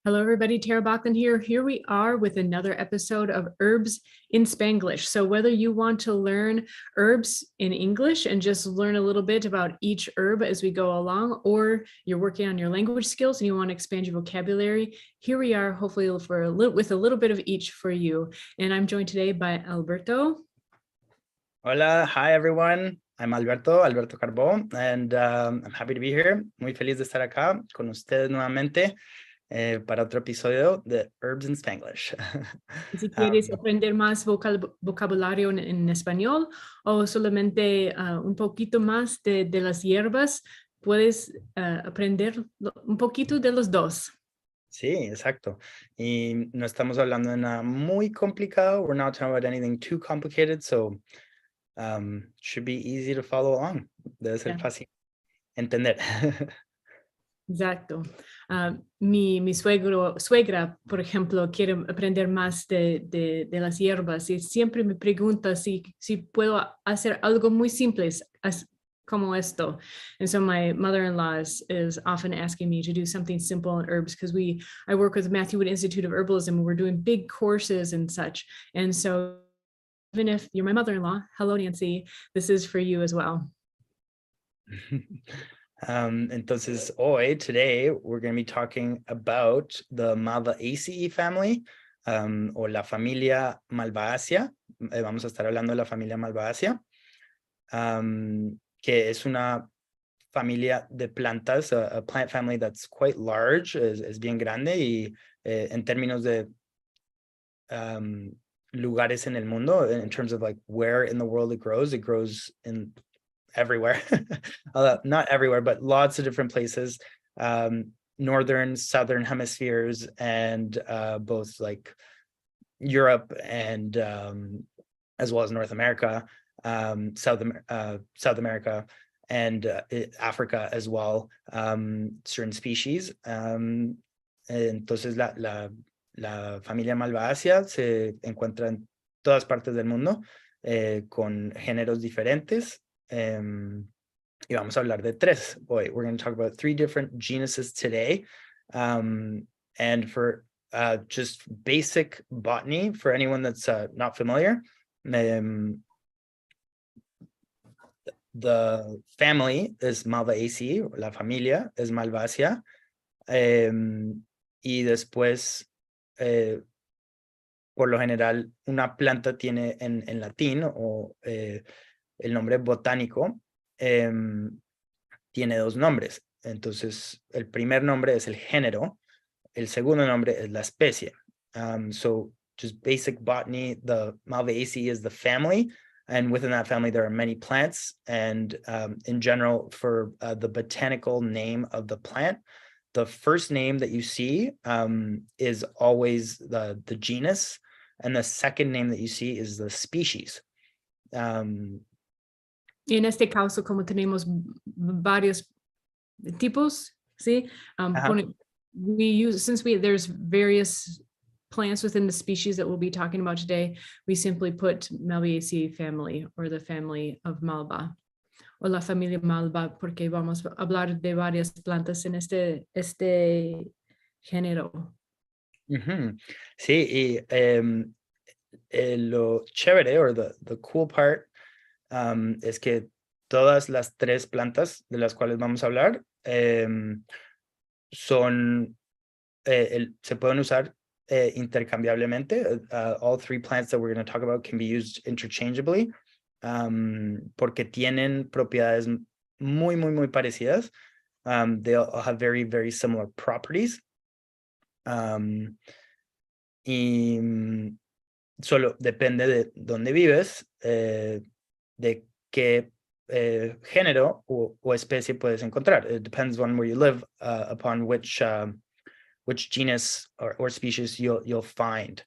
Hello, everybody. Tara here. Here we are with another episode of Herbs in Spanglish. So whether you want to learn herbs in English and just learn a little bit about each herb as we go along, or you're working on your language skills and you want to expand your vocabulary, here we are, hopefully with a little bit of each for you. And I'm joined today by Alberto. Hola, hi everyone. I'm Alberto Carbó, and I'm happy to be here. Muy feliz de estar acá con ustedes nuevamente para otro episodio de Herbs in Spanglish. Si quieres aprender más vocabulario en español o solamente un poquito más de las hierbas, puedes aprender un poquito de los dos. Sí, exacto. Y no estamos hablando de nada muy complicado. We're not talking about anything too complicated, so should be easy to follow along. Debe ser fácil entender. Exacto. Mi suegra, por ejemplo, quiere aprender más de las hierbas y siempre me pregunta si puedo hacer algo muy simple como esto. And so my mother-in-law is often asking me to do something simple in herbs because I work with the Matthew Wood Institute of Herbalism and we're doing big courses and such. And so even if you're my mother-in-law, hello, Nancy, this is for you as well. Entonces, today, we're going to be talking about the Malvaceae family, o la familia Malvaceae. Vamos a estar hablando de la familia Malvaceae, que es una familia de plantas, a plant family that's quite large, es bien grande, y en términos de lugares en el mundo, in terms of like where in the world it grows in everywhere. Not everywhere, but lots of different places, northern, southern hemispheres, and both like Europe and as well as North America, South America, and Africa as well, certain species. Entonces la familia Malvaceae se encuentra en todas partes del mundo, con géneros diferentes. Y vamos a hablar de tres hoy. We're going to talk about 3 different genuses today. And for just basic botany, for anyone that's not familiar, the family is Malvaceae, la familia es Malvaceae, y después, por lo general, una planta tiene en latín o el nombre botánico, tiene 2 nombres. Entonces, el primer nombre es el género, el segundo nombre es la especie. So just basic botany, the Malvaceae is the family, and within that family there are many plants, and in general, for the botanical name of the plant, the first name that you see is always the genus, and the second name that you see is the species. En este caso, como tenemos varios tipos, ¿sí? There's various plants within the species that we'll be talking about today, we simply put Malvaceae family or the family of Malva o la familia Malva, porque vamos a hablar de varias plantas en este género. Sí, y lo chévere, or the cool part, es que todas las 3 plantas de las cuales vamos a hablar se pueden usar intercambiablemente. All 3 plants that we're going to talk about can be used interchangeably, porque tienen propiedades muy, muy, muy parecidas. They all have very, very similar properties. Y solo depende de dónde vives, de qué género o especie puedes encontrar. It depends on where you live, upon which genus or species you'll find.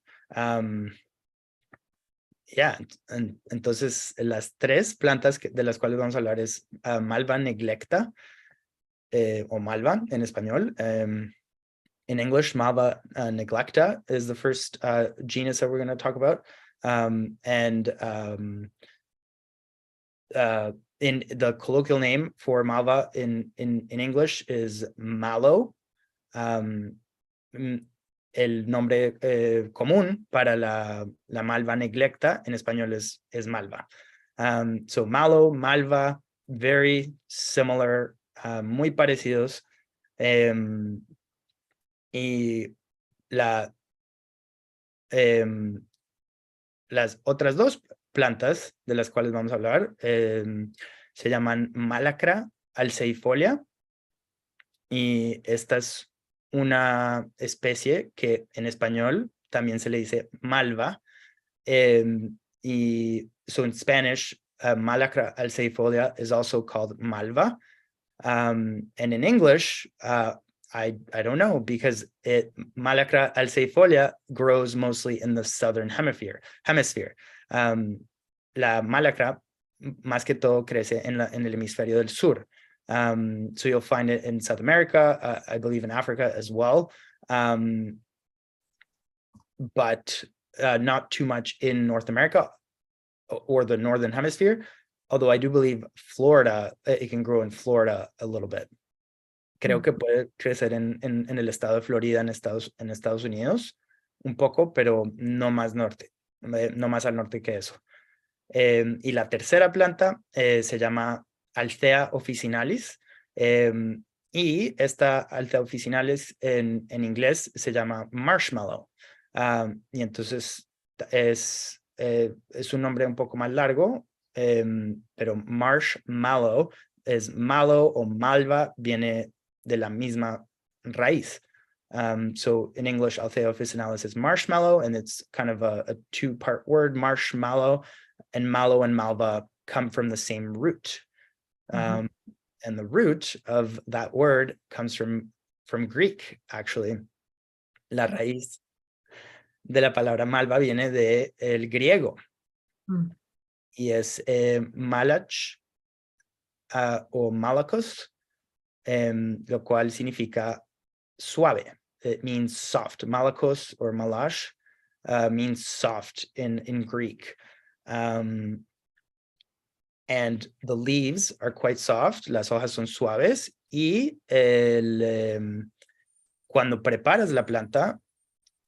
Entonces las 3 plantas de las cuales vamos a hablar es Malva neglecta, o Malva en español. In English, Malva neglecta is the first genus that we're going to talk about. In the colloquial name for Malva in English is Mallow. el nombre común para la malva neglecta en español es malva. So mallow, malva, very similar, muy parecidos. Y las otras dos plantas de las cuales vamos a hablar se llaman Malacra alceifolia, y esta es una especie que en español también se le dice malva, y so in Spanish Malacra alceifolia is also called malva, and in English I don't know, because Malacra alceifolia grows mostly in the southern hemisphere. La malacra más que todo crece en el hemisferio del sur. So you'll find it in South America, I believe in Africa as well, but not too much in North America or the northern hemisphere, although I do believe Florida, it can grow in Florida a little bit. Creo que puede crecer en el estado de Florida, en Estados Unidos, un poco, pero no más norte, no más al norte que eso. Y la tercera planta se llama Althea officinalis, y esta Althea officinalis en inglés se llama marshmallow. Y entonces es un nombre un poco más largo, pero marshmallow es mallow o malva, viene de la misma raíz. So in English, Althea officinalis is marshmallow, and it's kind of a two-part word, marshmallow, and mallow and malva come from the same root. And the root of that word comes from Greek, actually. La raíz de la palabra malva viene del griego. Y es malach o malakos, lo cual significa suave. It means soft. Malakos or malash means soft in Greek. And the leaves are quite soft. Las hojas son suaves. Y cuando preparas la planta,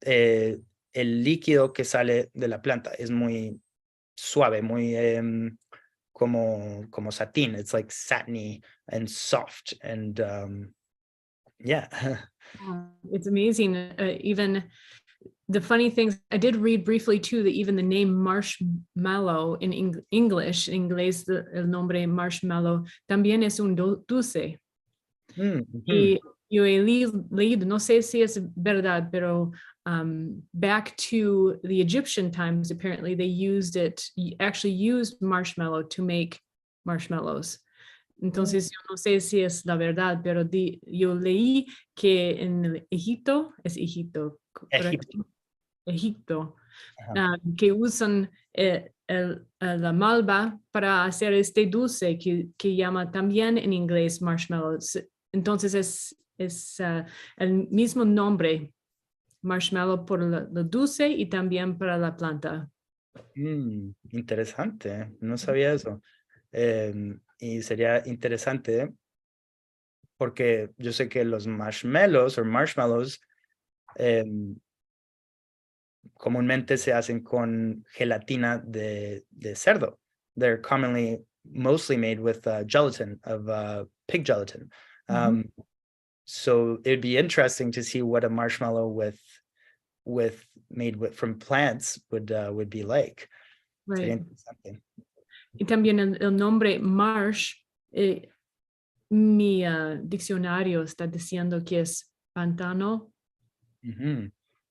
el líquido que sale de la planta es muy suave, muy como satín. It's like satiny and soft, and yeah. It's amazing. Even the funny things, I did read briefly too, that even the name marshmallow in English, en inglés el nombre marshmallow también es un dulce. Y yo he leído, no sé si es verdad, pero back to the Egyptian times, apparently they actually used marshmallow to make marshmallows. Entonces, yo no sé si es la verdad, pero yo leí que en Egipto, que usan la malva para hacer este dulce que llama también en inglés marshmallows. Entonces, es el mismo nombre, marshmallow, por lo dulce y también para la planta. Interesante, no sabía eso. Y sería interesante porque yo sé que los marshmallows comúnmente se hacen con gelatina de cerdo. They're mostly made with gelatin of pig gelatin. So it'd be interesting to see what a marshmallow made from plants would be like. Right. Sería interesante. Y también el nombre marsh, mi diccionario está diciendo que es pantano.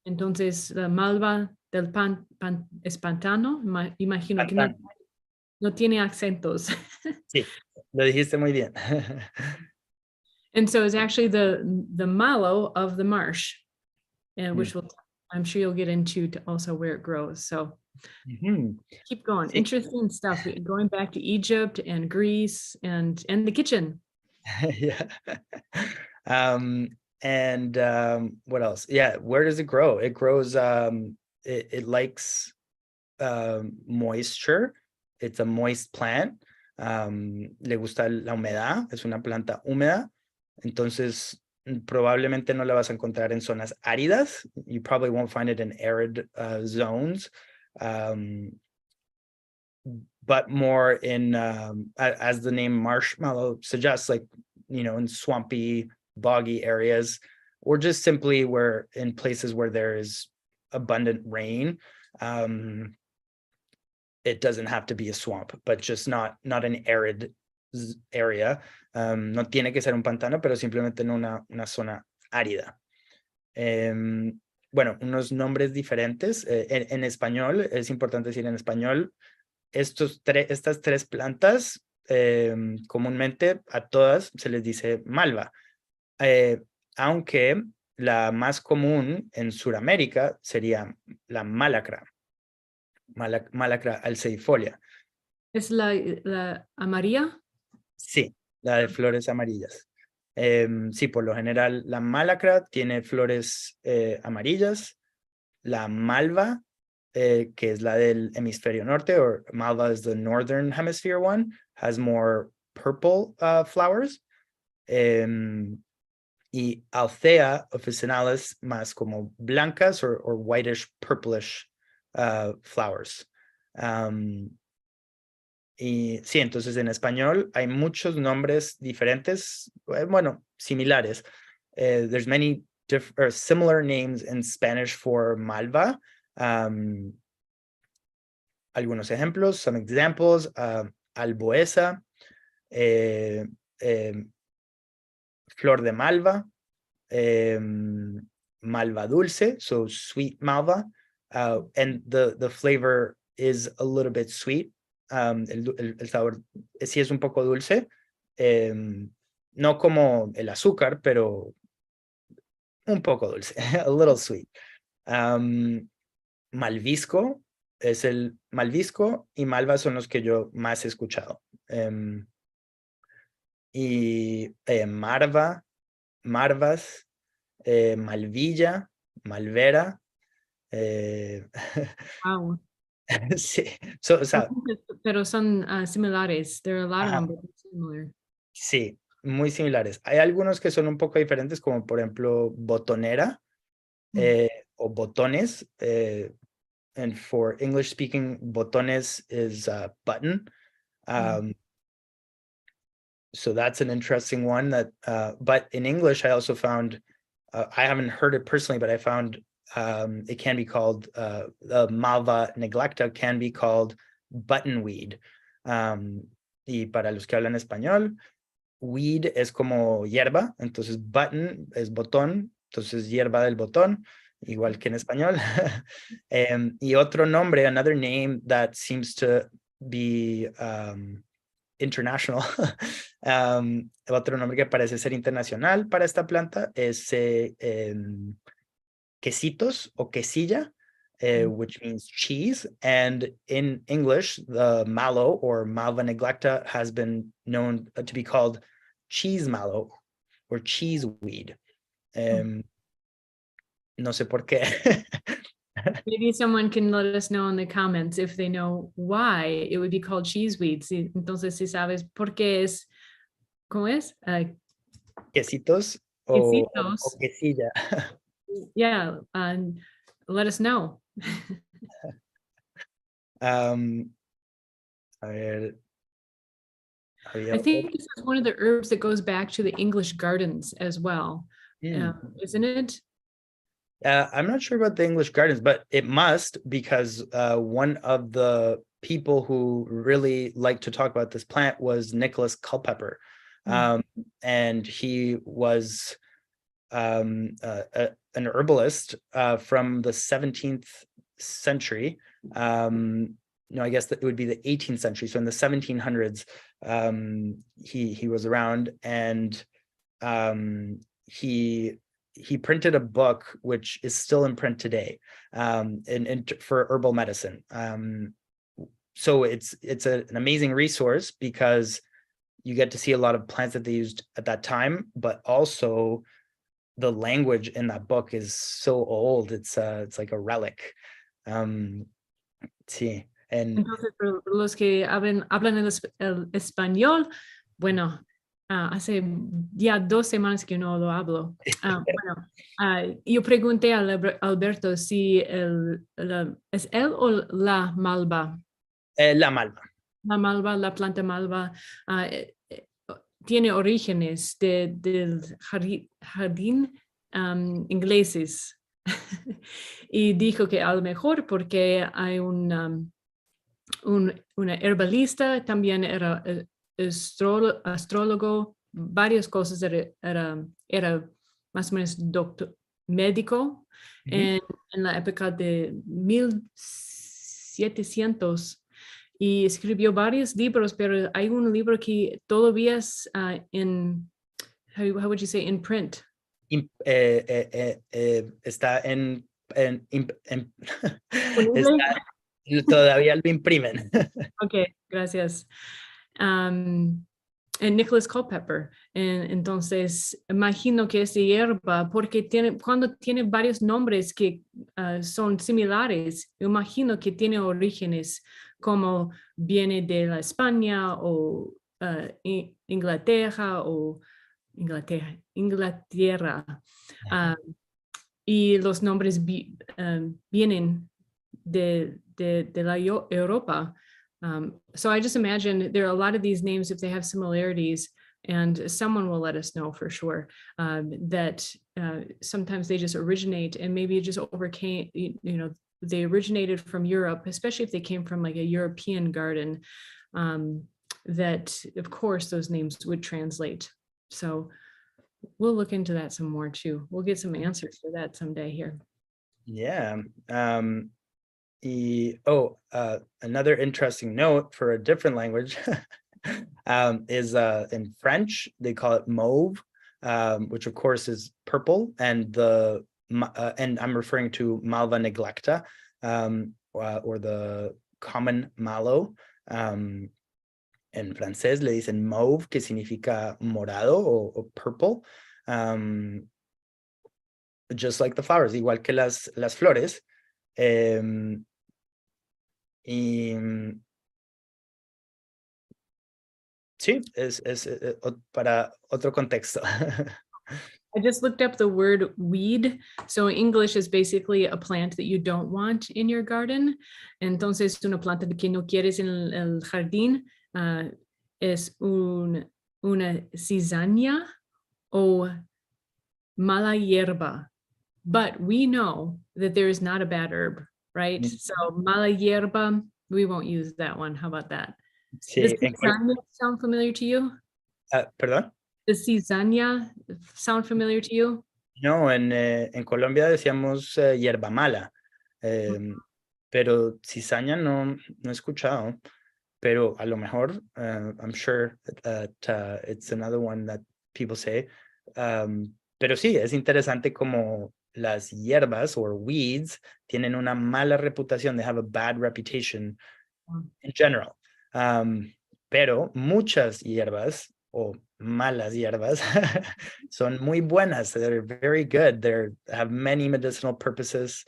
Entonces, la malva del es pantano. Imagino Pantano. que no tiene acentos. Sí, lo dijiste muy bien. And so it's actually the mallow of the marsh, which I'm sure you'll get into also where it grows. So keep going. Sí. Interesting stuff. Going back to Egypt and Greece and the kitchen. Yeah. And what else? Yeah, where does it grow? It grows, it likes moisture. It's a moist plant. Le gusta la humedad. Es una planta húmeda. Entonces probablemente no la vas a encontrar en zonas áridas. You probably won't find it in arid zones, but more in, as the name marshmallow suggests, like, in swampy, boggy areas, or just simply where in places where there is abundant rain. It doesn't have to be a swamp, but just not an arid area. No tiene que ser un pantano, pero simplemente en una zona árida. Bueno, unos nombres diferentes. En español, es importante decir en español, estas tres plantas, comúnmente a todas se les dice malva. Aunque la más común en Sudamérica sería la malacra. Malacra alceifolia. ¿Es la amarilla? Sí, la de flores amarillas. Sí, por lo general la malacra tiene flores amarillas. La malva, que es la del hemisferio norte, or Malva is the northern hemisphere one, has more purple flowers. Y Althea officinalis más como blancas or whitish purplish flowers. Y sí, entonces en español hay muchos nombres diferentes, bueno, similares. There's many similar names in Spanish for Malva. Algunos ejemplos, some examples, alboesa, flor de malva, malva dulce, so sweet malva, and the flavor is a little bit sweet. El sabor sí es un poco dulce, no como el azúcar, pero un poco dulce, a little sweet. Malvisco, es el malvisco y malva son los que yo más he escuchado. Y marva, marvas, malvilla, malvera. Wow. Sí, o sea, Pero son similares. There are a lot of ajá, them, but they're similar. sí, muy similares. Hay algunos que son un poco diferentes, como por ejemplo botonera o botones. And for English speaking, botones is button. So that's an interesting one that, but in English, I also found, I haven't heard it personally, but I found it can be called, the Malva neglecta can be called buttonweed. Y para los que hablan español, weed es como hierba, entonces button es botón, entonces hierba del botón, igual que en español. Y otro nombre, another name that seems to be international, otro nombre que parece ser internacional para esta planta es quesitos o quesilla, which means cheese. And in English, the mallow or Malva neglecta has been known to be called cheese mallow or cheese weed. No sé por qué. Maybe someone can let us know in the comments if they know why it would be called cheeseweed. Entonces, si sabes por qué es, ¿cómo es? Quesitos o quesilla. Yeah, let us know. A ver. I think this is one of the herbs that goes back to the English gardens as well, isn't it? I'm not sure about the English gardens, but it must, because one of the people who really liked to talk about this plant was Nicholas Culpeper. And he was an herbalist from the 17th century. No, I guess that it would be the 18th century. So in the 1700s, he was around, and he printed a book which is still in print today, for herbal medicine. So it's an amazing resource because you get to see a lot of plants that they used at that time, but also the language in that book is so old. It's like a relic. Sí. Entonces, los que hablan el español, bueno, hace ya 2 semanas que no lo hablo. Yo pregunté a Alberto si es él o la malva. La malva. La malva, la planta malva, tiene orígenes del jardín ingleses. Y dijo que a lo mejor porque hay una herbalista, también era astrólogo, varias cosas, era más o menos doctor, médico en la época de 1700 y escribió varios libros, pero hay un libro que todavía es how would you say, in print. Está todavía lo imprimen. Ok, gracias. En Nicholas Culpeper. Entonces, imagino que es hierba porque cuando tiene varios nombres que son similares, imagino que tiene orígenes como viene de la España o Inglaterra o Inglaterra. Y los nombres vienen de la Europa. So I just imagine there are a lot of these names, if they have similarities, and someone will let us know for sure that sometimes they just originate and maybe it just overcame, they originated from Europe, especially if they came from like a European garden, that of course those names would translate. So we'll look into that some more too. We'll get some answers for that someday here. Yeah. Another interesting note for a different language is in French, they call it mauve, which of course is purple, and I'm referring to Malva neglecta, or the common mallow. En francés le dicen mauve, que significa morado o purple, just like the flowers, igual que las flores. Y sí, es para otro contexto. I just looked up the word weed. So English is basically a plant that you don't want in your garden. Entonces, una planta que no quieres en el jardín es una cizaña o mala hierba. But we know that there is not a bad herb, right? So mala hierba, we won't use that one. How about that? Sí, Does cizaña sound familiar to you? ¿Perdón? Does cizaña sound familiar to you? No, en Colombia decíamos hierba mala, pero cizaña no he escuchado, pero a lo mejor, I'm sure that it's another one that people say, pero sí, es interesante como las hierbas or weeds tienen una mala reputación, they have a bad reputation in general, pero muchas hierbas o malas hierbas son muy buenas, they're very good, they have many medicinal purposes.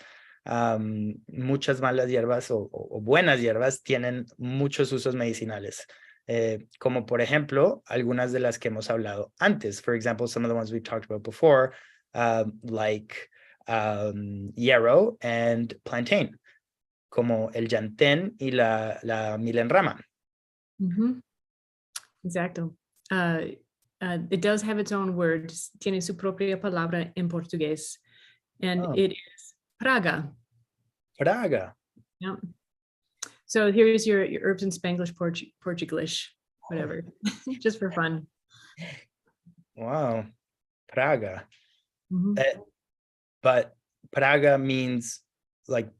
Muchas malas hierbas o buenas hierbas tienen muchos usos medicinales, como por ejemplo algunas de las que hemos hablado antes. For example, some of the ones we talked about before, like yarrow and plantain, como el llantén y la milenrama. Exacto. It does have its own word, tiene su propia palabra en portugués, and it is praga. Praga. Yeah. So here's your herbs in Spanglish, Portuglish, whatever, just for fun. Wow, praga. But praga means like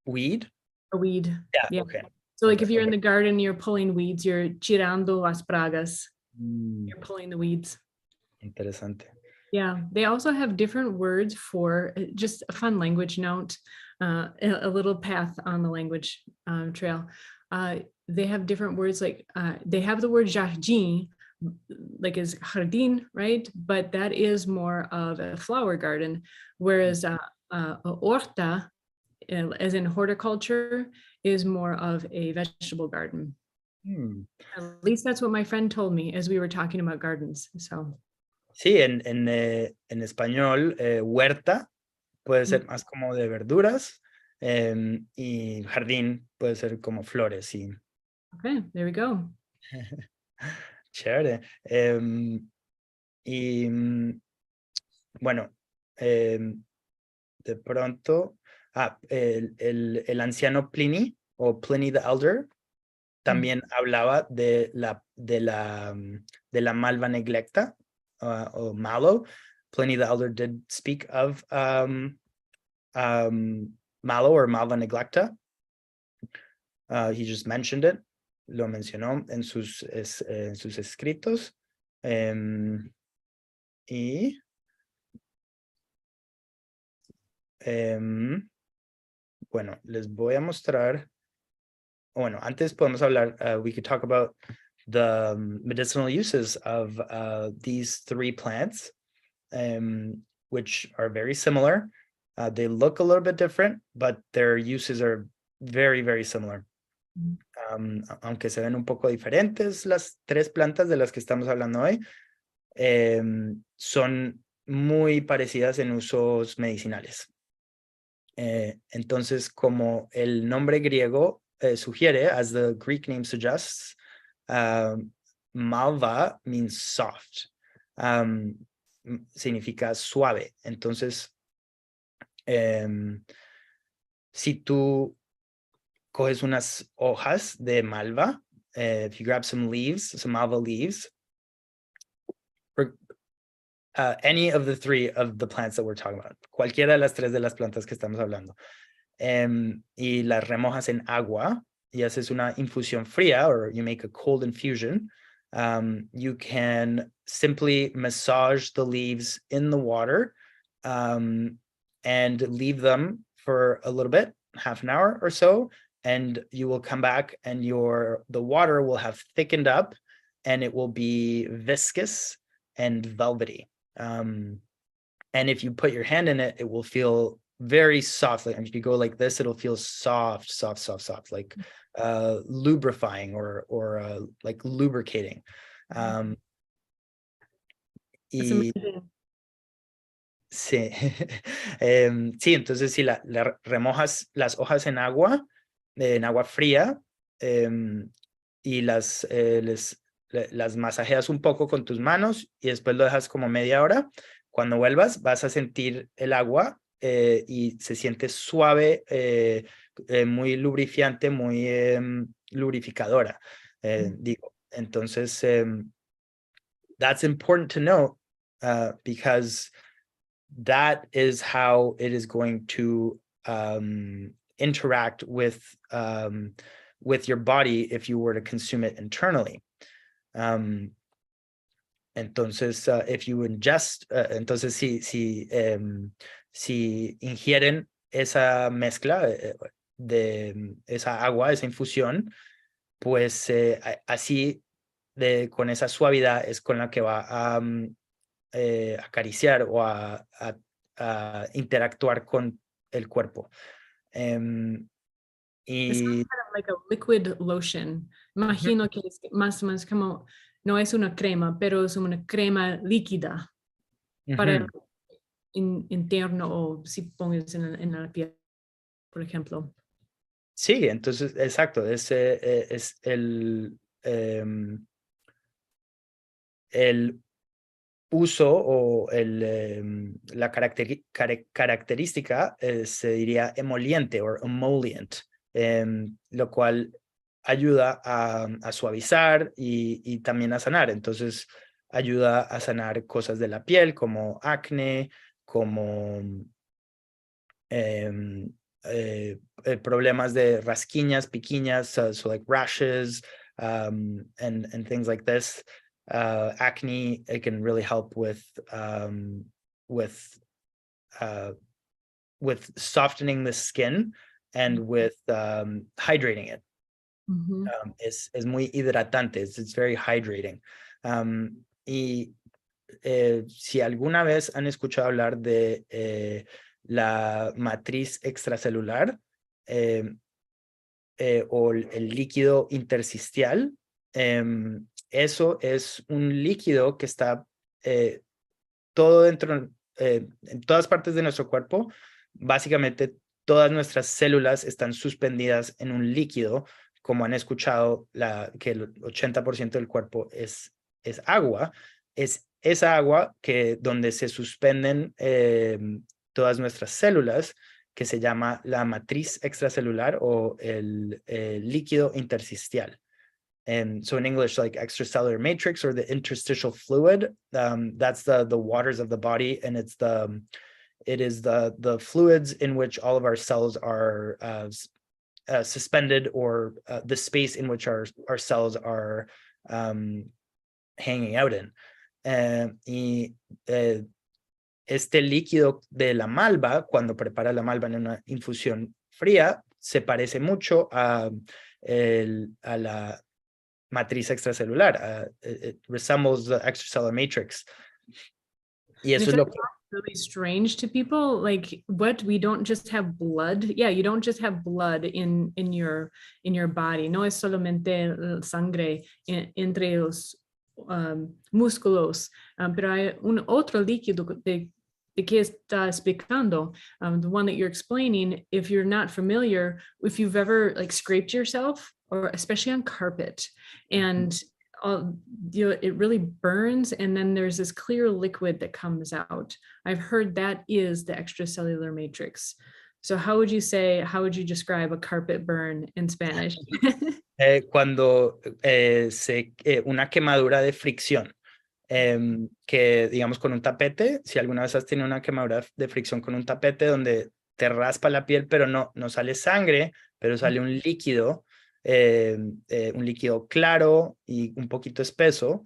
weed? A weed. Yeah. Okay. So like if you're in the garden, you're pulling weeds, you're tirando las pragas. You're pulling the weeds. Interesante. Yeah, they also have different words for, just a fun language note, a little path on the language trail. They have different words, like they have the word jardim, like is jardín, right? But that is more of a flower garden, whereas horta, as in horticulture, is more of a vegetable garden. At least that's what my friend told me as we were talking about gardens. So. Sí, en español, huerta puede ser más como de verduras y jardín puede ser como flores. Sí. Okay, there we go. Chévere. Y bueno, de pronto, el anciano Pliny o Pliny the Elder también hablaba de la Malva neglecta o Mallow. Pliny the Elder did speak of Mallow or Malva neglecta. He just mentioned it. Lo mencionó en sus escritos. Y bueno, les voy a mostrar. Bueno, antes podemos hablar, we could talk about the medicinal uses of these three plants, which are very similar. They look a little bit different, but their uses are very, very similar. Aunque se ven un poco diferentes, las tres plantas de las que estamos hablando hoy son muy parecidas en usos medicinales. Entonces, como el nombre griego sugiere, as the Greek name suggests, Malva means soft. Significa suave. Entonces, si tú coges unas hojas de malva, if you grab some leaves, some malva leaves, any of the three of the plants that we're talking about, cualquiera de las tres de las plantas que estamos hablando, y las remojas en agua y haces una infusión fría, or you make a cold infusion, you can simply massage the leaves in the water and leave them for a little bit, half an hour or so, and you will come back and the water will have thickened up and it will be viscous and velvety. And if you put your hand in it, it will feel very soft. Like if you go like this, it'll feel soft, like lubrifying or like lubricating. Y sí, sí, entonces si la remojas las hojas en agua fría, y las masajeas un poco con tus manos y después lo dejas como media hora. Cuando vuelvas vas a sentir el agua y se siente suave, muy lubrificante, muy lubrificadora, digo. Entonces, that's important to note because that is how it is going to interact with your body if you were to consume it internally. Entonces, if you ingest, entonces si ingieren esa mezcla de esa agua, esa infusión, pues así con esa suavidad es con la que va a acariciar o a interactuar con el cuerpo. It's kind of like a liquid lotion. Imagino que es más o menos como, no es una crema, pero es una crema líquida para el interno o si pones en la piel, por ejemplo. Sí, entonces, exacto, es el uso o la característica se diría emoliente o emollient, lo cual ayuda a suavizar y también a sanar. Entonces ayuda a sanar cosas de la piel como acné, como problemas de rasquiñas, piquiñas, so like rashes and things like this. Acne, it can really help with softening the skin and with hydrating it. Es muy hidratante. It's very hydrating. Y si alguna vez han escuchado hablar de la matriz extracelular, o el líquido intersticial. Eso es un líquido que está todo dentro, en todas partes de nuestro cuerpo. Básicamente todas nuestras células están suspendidas en un líquido, como han escuchado que el 80% del cuerpo es agua. Es esa agua donde se suspenden todas nuestras células, que se llama la matriz extracelular o el líquido intersticial. And so in English, like extracellular matrix or the interstitial fluid, that's the waters of the body, and it is the fluids in which all of our cells are suspended, or the space in which our cells are hanging out in. Este líquido de la malva, cuando prepara la malva en una infusión fría, se parece mucho a la matriz extracelular. It resembles the extracellular matrix. Y eso es lo que really strange to people. Like, what, we don't just have blood? Yeah, you don't just have blood in your body. No es solamente sangre entre los músculos, pero hay un otro líquido de que está explicando, the one that you're explaining. If you're not familiar, if you've ever like scraped yourself, or especially on carpet, and it really burns, and then there's this clear liquid that comes out. I've heard that is the extracellular matrix. So how would you describe a carpet burn in Spanish? Cuando una quemadura de fricción, que digamos con un tapete, si alguna vez has tenido una quemadura de fricción con un tapete donde te raspa la piel, pero no sale sangre, pero sale un líquido claro y un poquito espeso,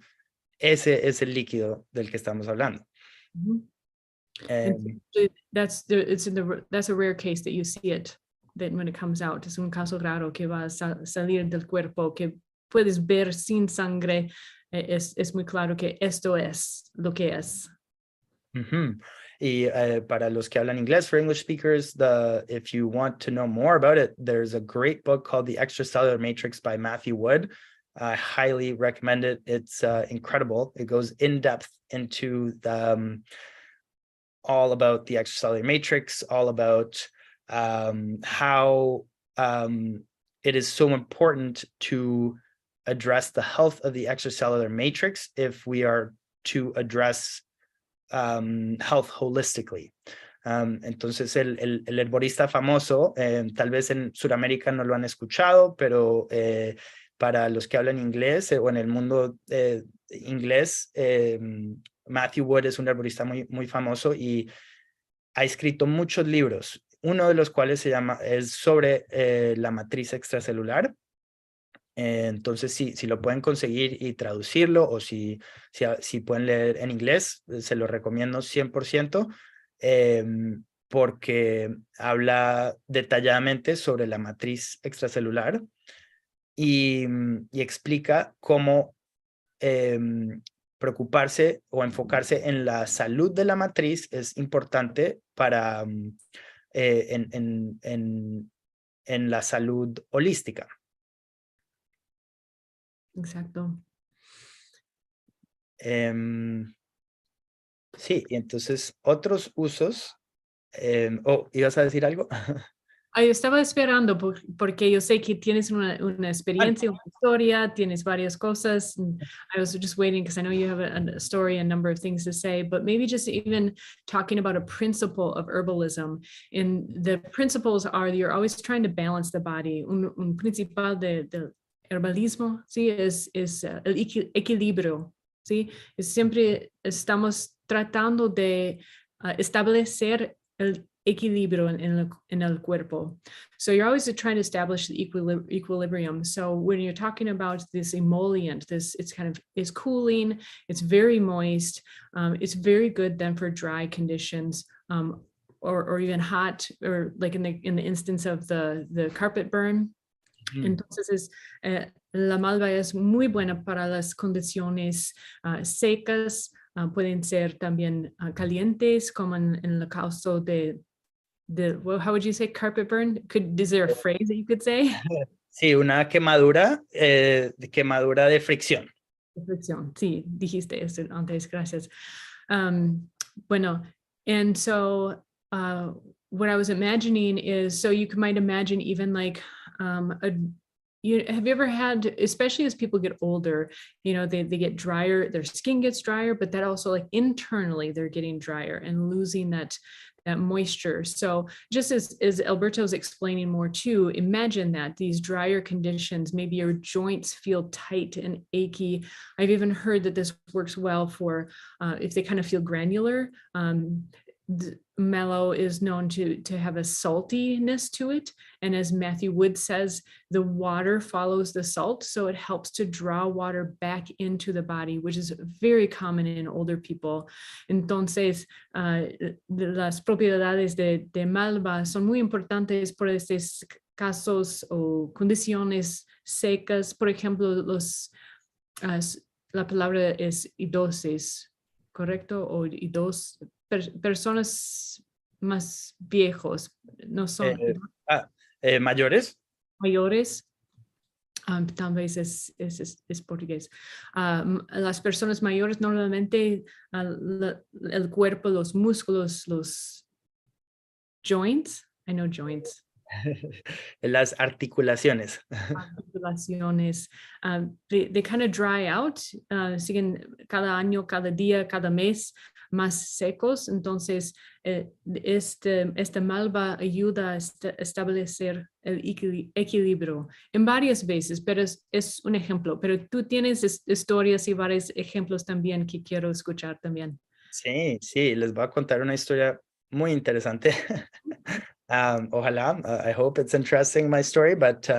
ese es el líquido del que estamos hablando. That's a rare case that you see it, that when it comes out, es un caso raro que va a salir del cuerpo, que puedes ver sin sangre. Es muy claro que esto es lo que es. Y para los que hablan inglés, for English speakers, if you want to know more about it, there's a great book called The Extracellular Matrix by Matthew Wood. I highly recommend it. It's incredible. It goes in depth into all about the extracellular matrix, all about how it is so important to address the health of the extracellular matrix if we are to address health holistically. Entonces el herborista famoso, tal vez en Sudamérica no lo han escuchado, pero para los que hablan inglés o en el mundo inglés, Matthew Wood es un herborista muy famoso y ha escrito muchos libros, uno de los cuales es sobre la matriz extracelular. Entonces, si lo pueden conseguir y traducirlo, o si pueden leer en inglés, se lo recomiendo 100%, porque habla detalladamente sobre la matriz extracelular y explica cómo preocuparse o enfocarse en la salud de la matriz es importante para en la salud holística. Exacto. Sí, y entonces otros usos. ¿Ibas a decir algo? Yo estaba esperando porque yo sé que tienes una experiencia, una historia, tienes varias cosas. I was just waiting because I know you have a story, a number of things to say, but maybe just even talking about a principle of herbalism. And the principles are you're always trying to balance the body. Un principal del herbalismo, ¿sí? Es el equilibrio, ¿sí? Siempre estamos tratando de establecer el equilibrio en el cuerpo. So you're always trying to establish the equilibrium. So when you're talking about this emollient, it's cooling, it's very moist, it's very good then for dry conditions, or even hot, or like in the instance of the carpet burn. Entonces la malva es muy buena para las condiciones secas, pueden ser también calientes, como en el caso well, how would you say carpet burn? Is there a phrase that you could say? Sí, una quemadura de fricción. Fricción. Sí, dijiste eso antes, gracias. Bueno, and so what I was imagining is, so you might imagine even like have you ever had, especially as people get older, you know, they get drier, their skin gets drier, but that also like internally they're getting drier and losing that moisture. So just as Alberto's explaining more too, imagine that these drier conditions, maybe your joints feel tight and achy. I've even heard that this works well for if they kind of feel granular. Mallow is known to have a saltiness to it. And as Matthew Wood says, the water follows the salt. So it helps to draw water back into the body, which is very common in older people. Entonces, las propiedades de Malva son muy importantes por estos casos o condiciones secas. Por ejemplo, la palabra es idosis, ¿correcto? O idos, personas más viejos, no son Mayores. mayores, tal vez es portugués. Las personas mayores normalmente el cuerpo, los músculos, los joints, I know joints. Las articulaciones. Articulaciones, they kind of dry out, siguen cada año, cada día, cada mes más secos. Entonces, este Malva ayuda a establecer el equilibrio en varias veces, pero es un ejemplo. Pero tú tienes historias y varios ejemplos también que quiero escuchar también. Sí, sí, les voy a contar una historia muy interesante. Ojalá, I hope it's interesting, my story, but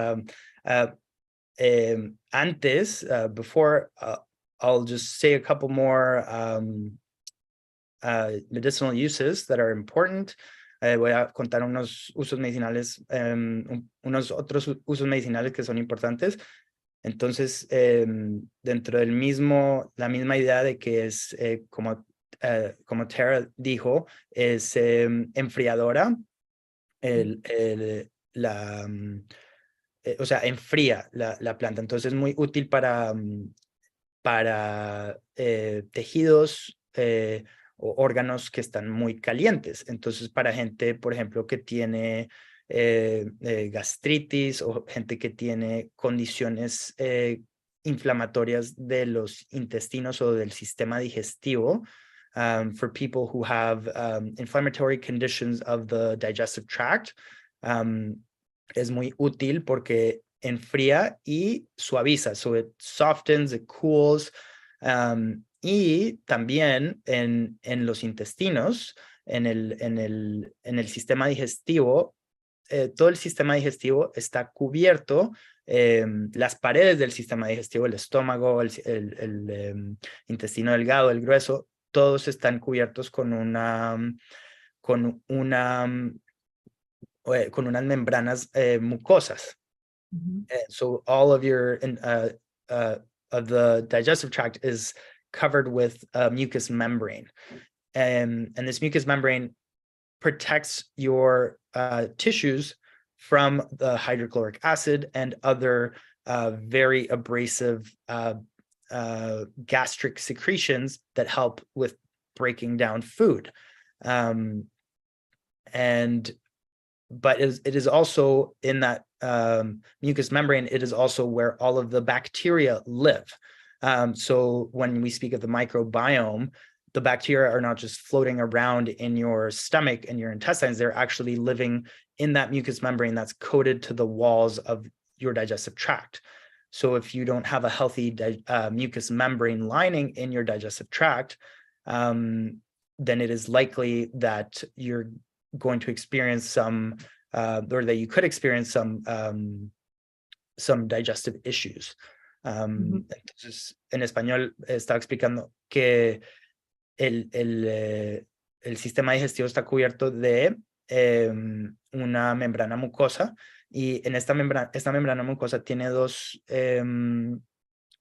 antes, before, I'll just say a couple more medicinal uses that are important. Voy a contar unos usos medicinales, unos otros usos medicinales que son importantes. Entonces, dentro del la misma idea de que es, como Tara dijo, es enfriadora. O sea, enfría la planta. Entonces es muy útil para tejidos o órganos que están muy calientes. Entonces, para gente, por ejemplo, que tiene gastritis o gente que tiene condiciones inflamatorias de los intestinos o del sistema digestivo, for people who have inflammatory conditions of the digestive tract, es muy útil porque enfría y suaviza. So it softens, it cools. Y también en los intestinos, en el sistema digestivo, todo el sistema digestivo está cubierto, las paredes del sistema digestivo, el estómago, el intestino delgado, el grueso, todos están cubiertos con unas membranas mucosas. So all of your of the digestive tract is covered with a mucous membrane, and this mucous membrane protects your tissues from the hydrochloric acid and other very abrasive gastric secretions that help with breaking down food. But it is also in that mucous membrane, it is also where all of the bacteria live. So when we speak of the microbiome, the bacteria are not just floating around in your stomach and your intestines, they're actually living in that mucous membrane that's coated to the walls of your digestive tract. So if you don't have a healthy mucous membrane lining in your digestive tract, then it is likely that you're going to experience or that you could experience some digestive issues. Entonces, en español estaba explicando que el sistema digestivo está cubierto de una membrana mucosa, y en esta membrana mucosa tiene dos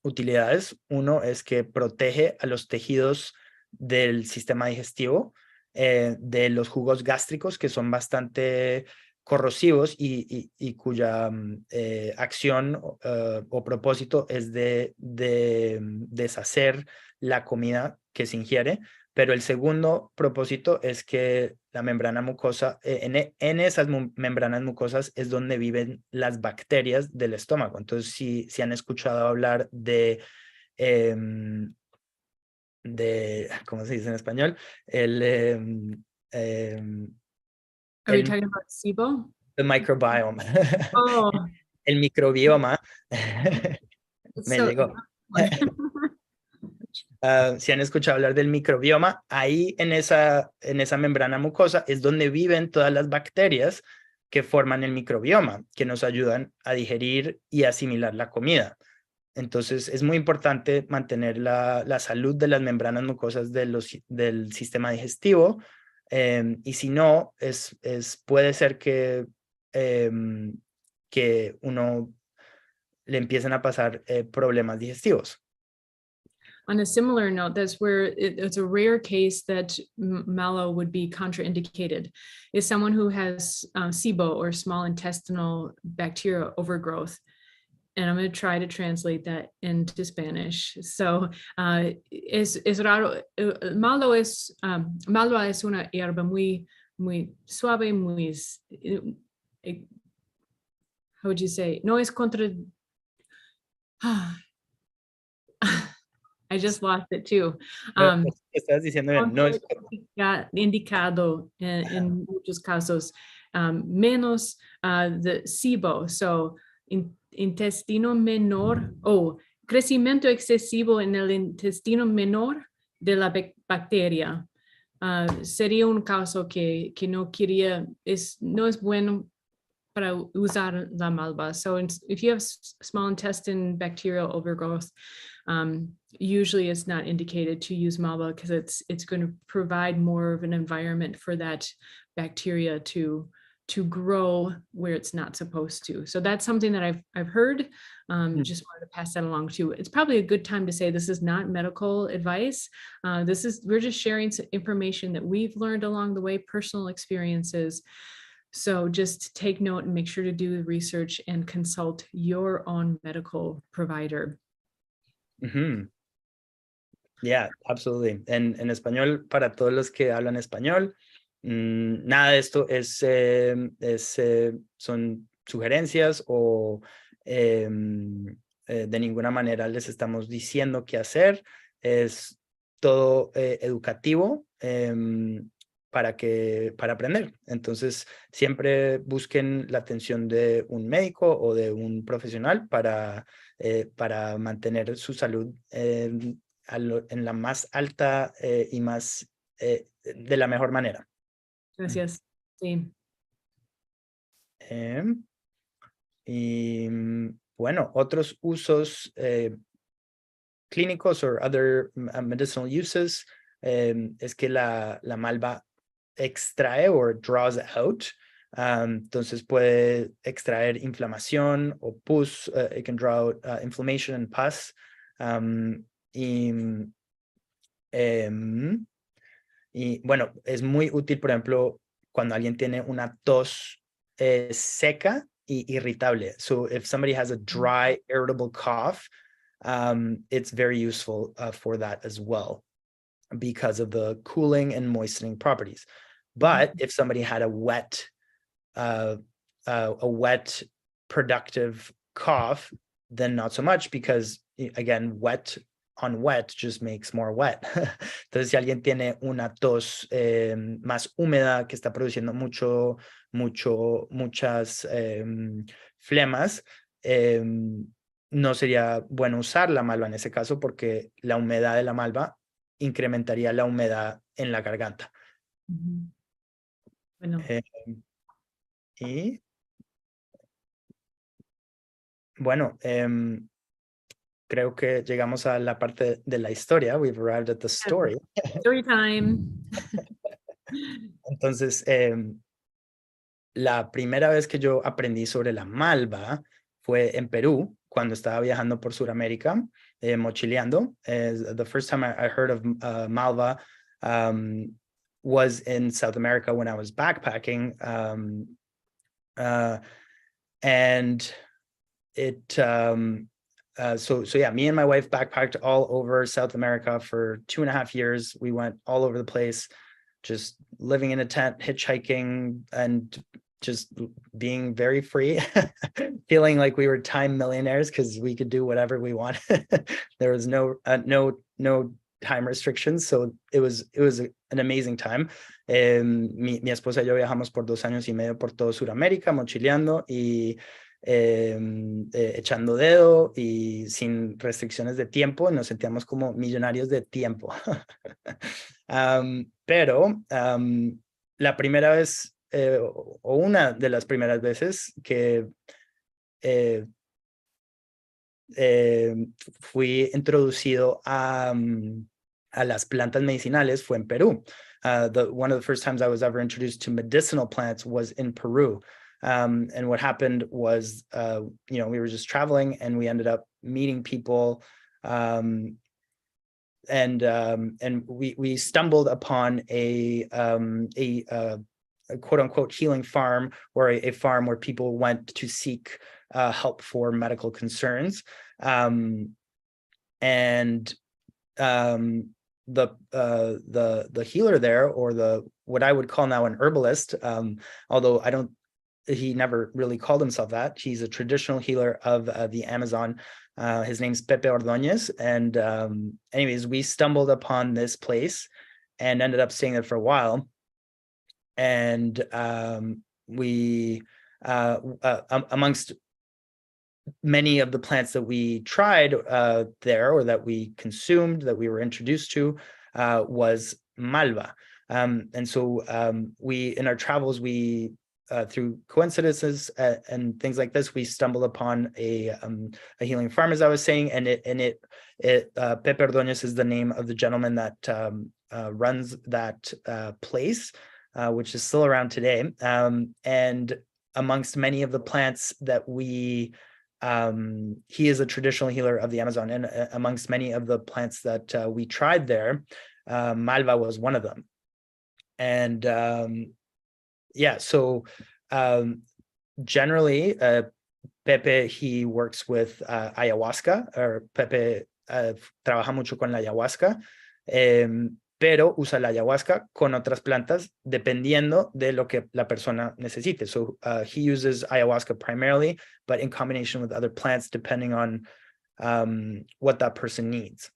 utilidades. Uno es que protege a los tejidos del sistema digestivo de los jugos gástricos, que son bastante corrosivos y cuya acción o propósito es de deshacer la comida que se ingiere, pero el segundo propósito es que la membrana mucosa, en esas membranas mucosas es donde viven las bacterias del estómago. Entonces, si han escuchado hablar ¿cómo se dice en español? Are you talking about SIBO? El microbiome. Oh, El microbioma. Me so llegó. Si han escuchado hablar del microbioma, ahí en esa membrana mucosa es donde viven todas las bacterias que forman el microbioma, que nos ayudan a digerir y asimilar la comida. Entonces, es muy importante mantener la salud de las membranas mucosas del sistema digestivo, y si no, puede ser que uno le empiecen a pasar problemas digestivos. on a similar note, that's where it's a rare case that Mallow would be contraindicated, is someone who has SIBO or small intestinal bacterial overgrowth. And I'm going to try to translate that into Spanish. So, es raro. Malva es una hierba muy suave, muy, how would you say? No es contra. I just lost it too. Estás diciendo bien, no es indicado en muchos casos, menos the SIBO. So, intestino menor o crecimiento excesivo en el intestino menor de la bacteria. Sería un caso que no quería, no es bueno para usar la malva. So if you have small intestine bacterial overgrowth, usually it's not indicated to use malva because it's going to provide more of an environment for that bacteria to grow where it's not supposed to. So that's something that I've heard. Just wanted to pass that along too. It's probably a good time to say this is not medical advice. We're just sharing some information that we've learned along the way, personal experiences. So just take note and make sure to do the research and consult your own medical provider. Yeah, absolutely. En español, para todos los que hablan español, nada de esto son sugerencias o de ninguna manera les estamos diciendo qué hacer. Es todo educativo para aprender. Entonces, siempre busquen la atención de un médico o de un profesional para mantener su salud en la más alta y más de la mejor manera. Gracias. Sí. Y bueno, otros usos clínicos or other medicinal uses es que la malva extrae or draws out. Entonces puede extraer inflamación o pus. It can draw out inflammation and pus. Y bueno, es muy útil, por ejemplo, cuando alguien tiene una tos seca y irritable. So if somebody has a dry, irritable cough, it's very useful for that as well because of the cooling and moistening properties. But if somebody had a wet, productive cough, then not so much because, again, wet on wet just makes more wet. Entonces, si alguien tiene una tos más húmeda que está produciendo muchas flemas, no sería bueno usar la malva en ese caso porque la humedad de la malva incrementaría la humedad en la garganta. Bueno. Y bueno, creo que llegamos a la parte de la historia. We've arrived at the story. Story time. Entonces, la primera vez que yo aprendí sobre la malva fue en Perú, cuando estaba viajando por Sudamérica, mochileando. The first time I heard of Malva was in South America when I was backpacking. And it, so yeah, me and my wife backpacked all over South America for 2.5 years. We went all over the place, just living in a tent, hitchhiking, and just being very free, feeling like we were time millionaires because we could do whatever we wanted. There was no time restrictions, so it was an amazing time. Mi esposa y yo viajamos por 2 años y medio por todo Sudamérica, mochileando y echando dedo y sin restricciones de tiempo. Nos sentíamos como millonarios de tiempo. Pero la primera vez, o una de las primeras veces que fui introducido a las plantas medicinales fue en Perú. One of the first times I was ever introduced to medicinal plants was in Peru. And what happened was, we were just traveling and we ended up meeting people, and we stumbled upon a quote unquote healing farm, or a farm where people went to seek help for medical concerns. The healer there, or what I would call now an herbalist, although he never really called himself that. He's a traditional healer of the Amazon. His name's Pepe Ordóñez. And anyways, we stumbled upon this place and ended up staying there for a while. And we, amongst many of the plants that we tried there, or that we consumed, that we were introduced to, was Malva. And so we, in our travels, we through coincidences and things like this, we stumbled upon a healing farm, as I was saying, and Pepe Ordóñez is the name of the gentleman that runs that place, which is still around today. And amongst many of the plants that he is a traditional healer of the Amazon, and amongst many of the plants that we tried there, Malva was one of them. And so generally, Pepe, he works with ayahuasca, or Pepe trabaja mucho con la ayahuasca, pero usa la ayahuasca con otras plantas dependiendo de lo que la persona necesite. So he uses ayahuasca primarily, but in combination with other plants depending on what that person needs.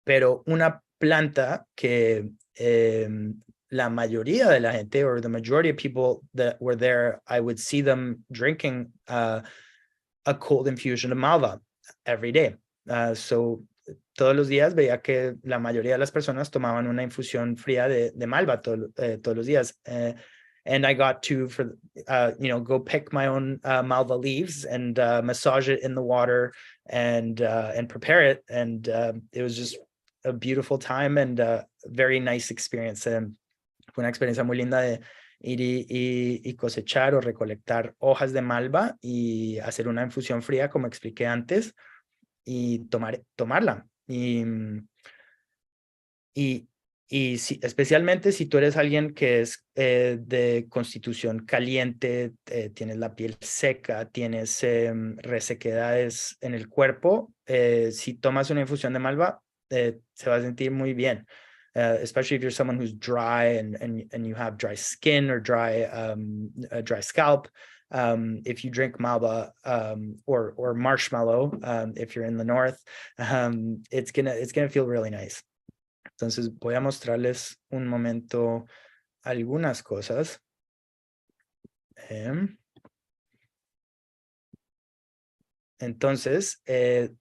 Pero una planta que la mayoría de la gente, or the majority of people that were there, I would see them drinking a cold infusion of Malva every day. So todos los días veía que la mayoría de las personas tomaban una infusión fría de Malva todos los días. And I got to, go pick my own Malva leaves and massage it in the water and prepare it. And it was just a beautiful time and a very nice experience. Fue una experiencia muy linda de ir y cosechar o recolectar hojas de Malva y hacer una infusión fría, como expliqué antes, y tomarla. Y si, especialmente si tú eres alguien que es de constitución caliente, tienes la piel seca, tienes resequedades en el cuerpo, si tomas una infusión de Malva, se va a sentir muy bien. Especially if you're someone who's dry and you have dry skin or dry scalp. If you drink Malva or marshmallow, if you're in the north, it's gonna feel really nice. Entonces voy a mostrarles un momento algunas cosas. Entonces,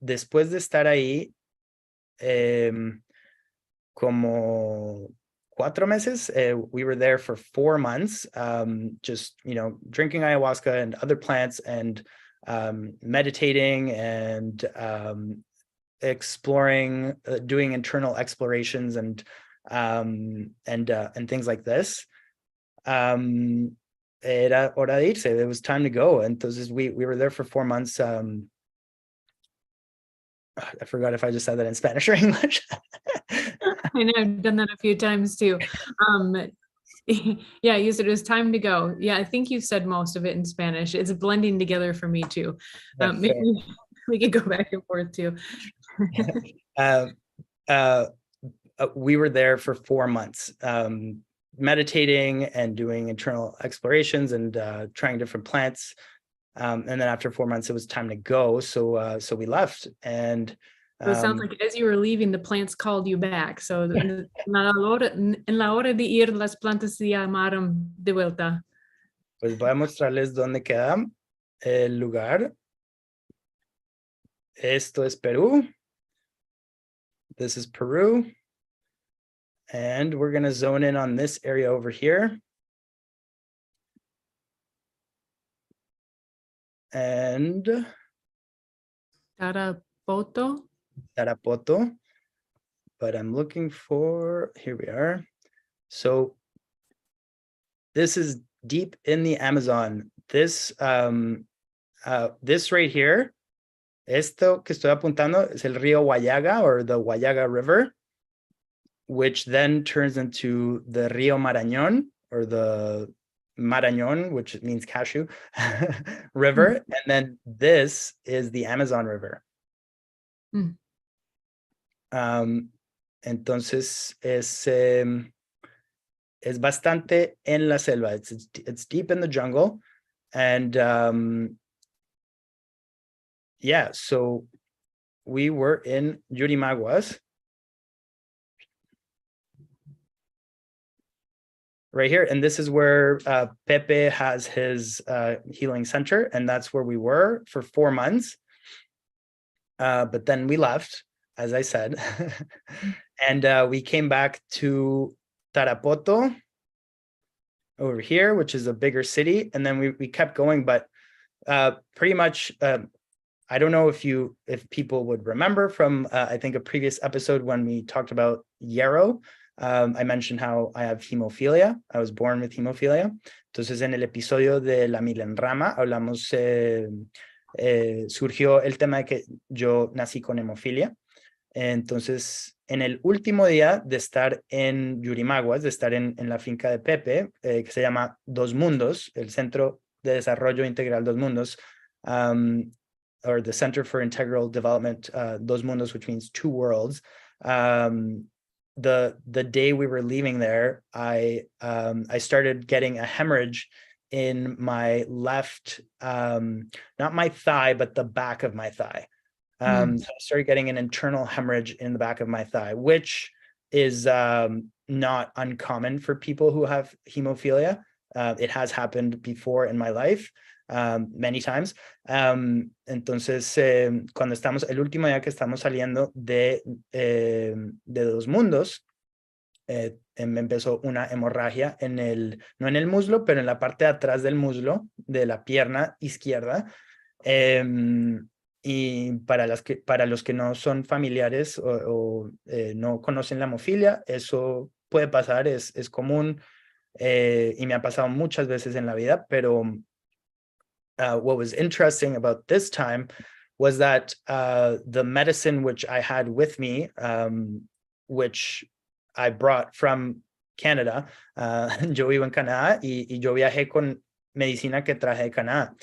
después de estar ahí, como 4 meses, we were there for 4 months, just, drinking ayahuasca and other plants and meditating and exploring, doing internal explorations and things like this. Era hora de irse. It was time to go. Entonces we were there for 4 months. I forgot if I just said that in Spanish or English. I know, I've done that a few times too. Yeah, use it as time to go. Yeah, I think you said most of it in Spanish. It's blending together for me too. Maybe we could go back and forth too. We were there for 4 months, meditating and doing internal explorations and trying different plants. And then after 4 months, it was time to go. So we left. And So it sounds like as you were leaving, the plants called you back. So en la hora de ir, las plantas se llamaron de vuelta. Pues voy a mostrarles dónde queda el lugar. Esto es Perú. This is Peru. And we're going to zone in on this area over here. And Tarapoto. Tarapoto. But I'm looking for, here we are. So this is deep in the Amazon. This right here, esto que estoy apuntando es el río Huallaga, or the Huallaga River, which then turns into the Río Marañón, or the Marañón, which means cashew, river. And then this is the Amazon River. Entonces es bastante en la selva. It's deep in the jungle. And yeah, so we were in Yurimaguas. Right here. And this is where Pepe has his healing center. And that's where we were for 4 months. But then we left, as I said. And we came back to Tarapoto over here, which is a bigger city. And then we kept going, but pretty much, I don't know if people would remember from, I think, a previous episode when we talked about yarrow. I mentioned how I have hemophilia. I was born with hemophilia. Entonces, en el episodio de la milenrama, hablamos, surgió el tema de que yo nací con hemofilia. Entonces, en el último día de estar en Yurimaguas, de estar en la finca de Pepe, que se llama Dos Mundos, el Centro de Desarrollo Integral Dos Mundos, or the Center for Integral Development, Dos Mundos, which means two worlds. The day we were leaving there, I started getting a hemorrhage in my left, not my thigh, but the back of my thigh. So I started getting an internal hemorrhage in the back of my thigh, which is not uncommon for people who have hemophilia. It has happened before in my life, many times. Entonces, cuando estamos, el último día que estamos saliendo de Dos Mundos, me empezó una hemorragia no en el muslo, pero en la parte de atrás del muslo, de la pierna izquierda. Y para los que no son familiares o no conocen la hemofilia, eso puede pasar, es común, y me ha pasado muchas veces en la vida, pero what was interesting about this time was that the medicine which I had with me, which I brought from Canada, yo vivo en Canadá y yo viajé con medicina que traje de Canadá.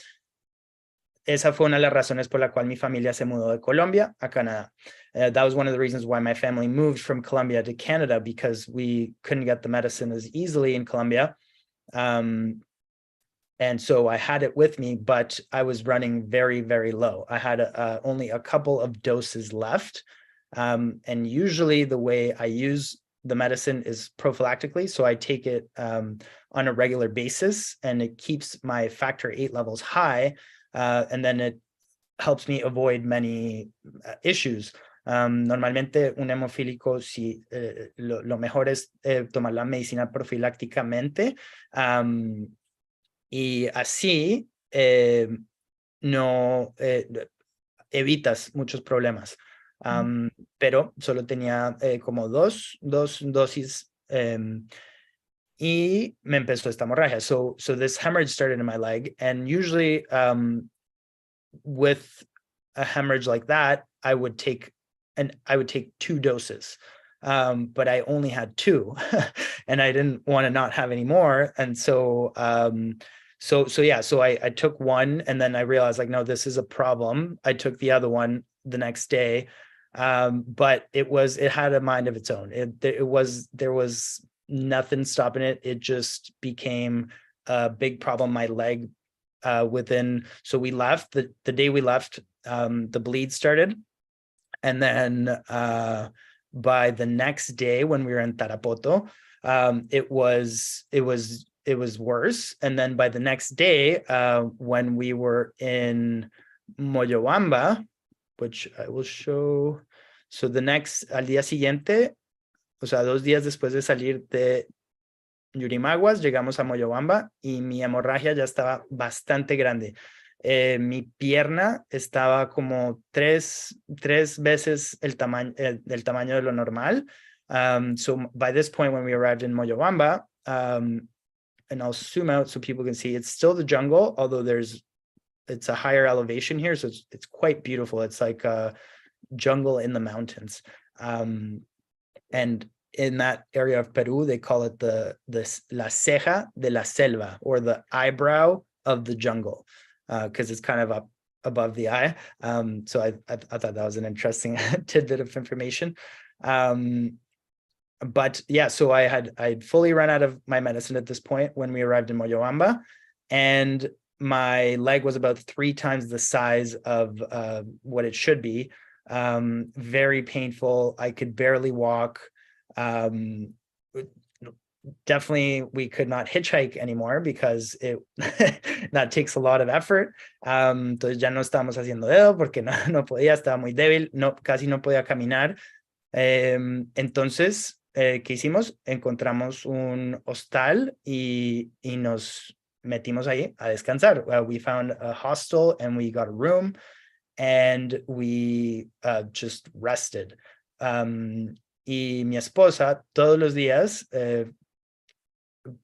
Esa fue una de las razones por la cual mi familia se mudó de Colombia a Canadá. That was one of the reasons why my family moved from Colombia to Canada, because we couldn't get the medicine as easily in Colombia. And so I had it with me, but I was running very, very low. I had only a couple of doses left. And usually the way I use the medicine is prophylactically. So I take it on a regular basis, and it keeps my factor VIII levels high. And then it helps me avoid many issues. Normalmente un hemofílico, si lo mejor es tomar la medicina profilácticamente, y así no evitas muchos problemas. Pero solo tenía como dos dosis, y me empezó esta hemorragia. So this hemorrhage started in my leg, and usually with a hemorrhage like that, I would take 2 doses. but I only had 2 and I didn't want to not have any more. And so I took one, and then I realized, like, no, this is a problem. I took the other one the next day. But it had a mind of its own. There was nothing stopping it. It just became a big problem. My leg, so we left the day we left, the bleed started. And then, by the next day when we were in Tarapoto, it was worse. And then by the next day, when we were in Moyobamba, which I will show. So al día siguiente, o sea, 2 días después de salir de Yurimaguas, llegamos a Moyobamba y mi hemorragia ya estaba bastante grande. Mi pierna estaba como tres veces el tamaño de lo normal. So by this point, when we arrived in Moyobamba, and I'll zoom out so people can see, it's still the jungle, although it's a higher elevation here, so it's quite beautiful. It's like a jungle in the mountains. And in that area of Peru, they call it la ceja de la selva, or the eyebrow of the jungle, because it's kind of up above the eye. So I thought that was an interesting tidbit of information. But yeah, so I'd fully run out of my medicine at this point when we arrived in Moyobamba, and my leg was about 3 times the size of what it should be. Very painful. I could barely walk. Definitely, we could not hitchhike anymore because that takes a lot of effort. Entonces ya no estábamos haciendo dedo porque no podía, estaba muy débil, casi no podía caminar. Entonces, ¿qué hicimos? Encontramos un hostal y nos metimos ahí a descansar. We found a hostel and we got a room and we just rested. Y mi esposa todos los días,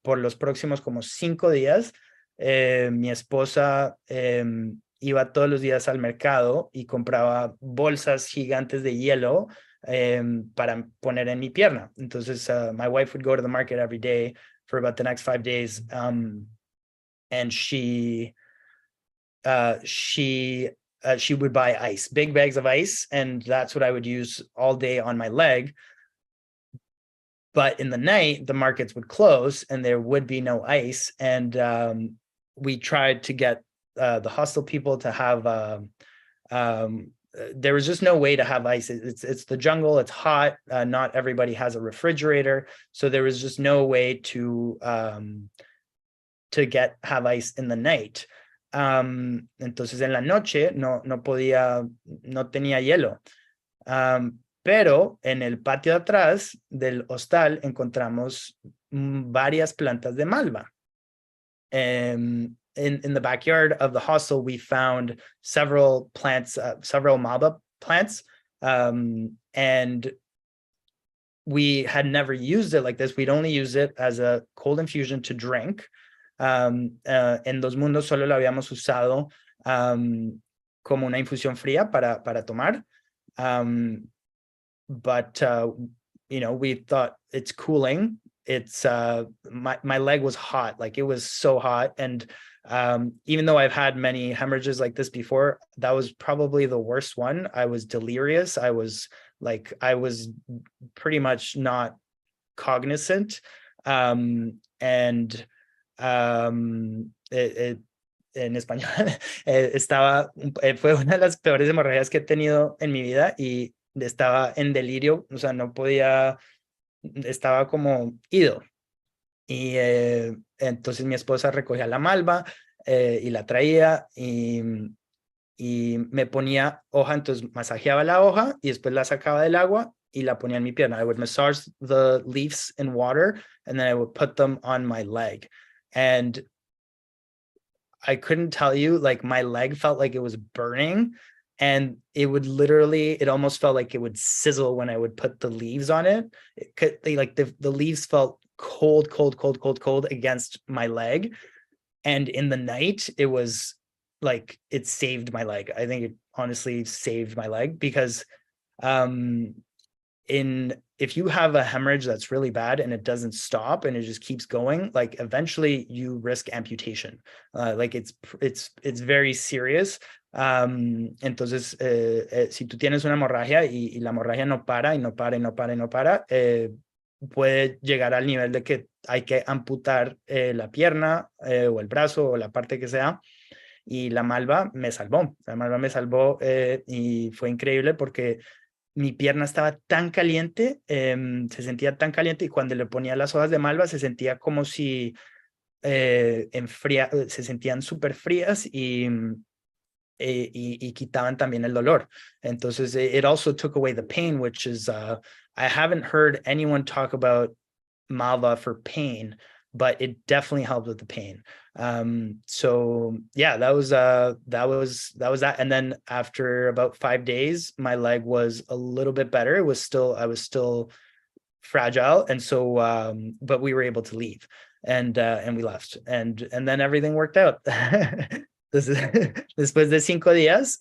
por los próximos como 5 días, mi esposa iba todos los días al mercado y compraba bolsas gigantes de hielo para poner en mi pierna. Entonces, my wife would go to the market every day for about the next 5 days. And she would buy ice, big bags of ice, and that's what I would use all day on my leg. But in the night, the markets would close and there would be no ice. And we tried to get the hostel people to have, there was just no way to have ice. It's the jungle, it's hot. Not everybody has a refrigerator. So there was just no way to have ice in the night. Entonces en la noche no tenía hielo. Pero en el patio de atrás del hostal encontramos varias plantas de Malva. In the backyard of the hostel, we found several plants, several Malva plants, and we had never used it like this. We'd only used it as a cold infusion to drink. En Dos Mundos solo lo habíamos usado como una infusión fría para tomar. But we thought it's cooling. It's my leg was hot, like it was so hot. And even though I've had many hemorrhages like this before, that was probably the worst one. I was delirious. I was pretty much not cognizant. En español, fue una de las peores hemorragias que he tenido en mi vida y estaba en delirio, o sea, no podía, estaba como ido. Y entonces mi esposa recogía la malva y la traía y me ponía hoja, entonces masajeaba la hoja y después la sacaba del agua y la ponía en mi pierna. I would massage the leaves in water and then I would put them on my leg. And I couldn't tell you, like my leg felt like it was burning, and it almost felt like it would sizzle when I would put the leaves on it. The leaves felt cold against my leg. And in the night, it was like, it saved my leg. I think it honestly saved my leg because in if you have a hemorrhage that's really bad and it doesn't stop and it just keeps going, like eventually you risk amputation. Like it's very serious. Entonces, si tú tienes una hemorragia y la hemorragia no para y no para y no para y no para, puede llegar al nivel de que hay que amputar la pierna o el brazo o la parte que sea. Y la Malva me salvó. La Malva me salvó y fue increíble porque mi pierna estaba tan caliente, se sentía tan caliente, y cuando le ponía las hojas de Malva se sentía como si se sentían súper frías y quitaban también el dolor. Entonces, it also took away the pain, which is, I haven't heard anyone talk about Malva for pain, but it definitely helped with the pain. So yeah, that was that. And then after about 5 days, my leg was a little bit better. I was still fragile. And so, but we were able to leave, and we left, and then everything worked out. Después de 5 días,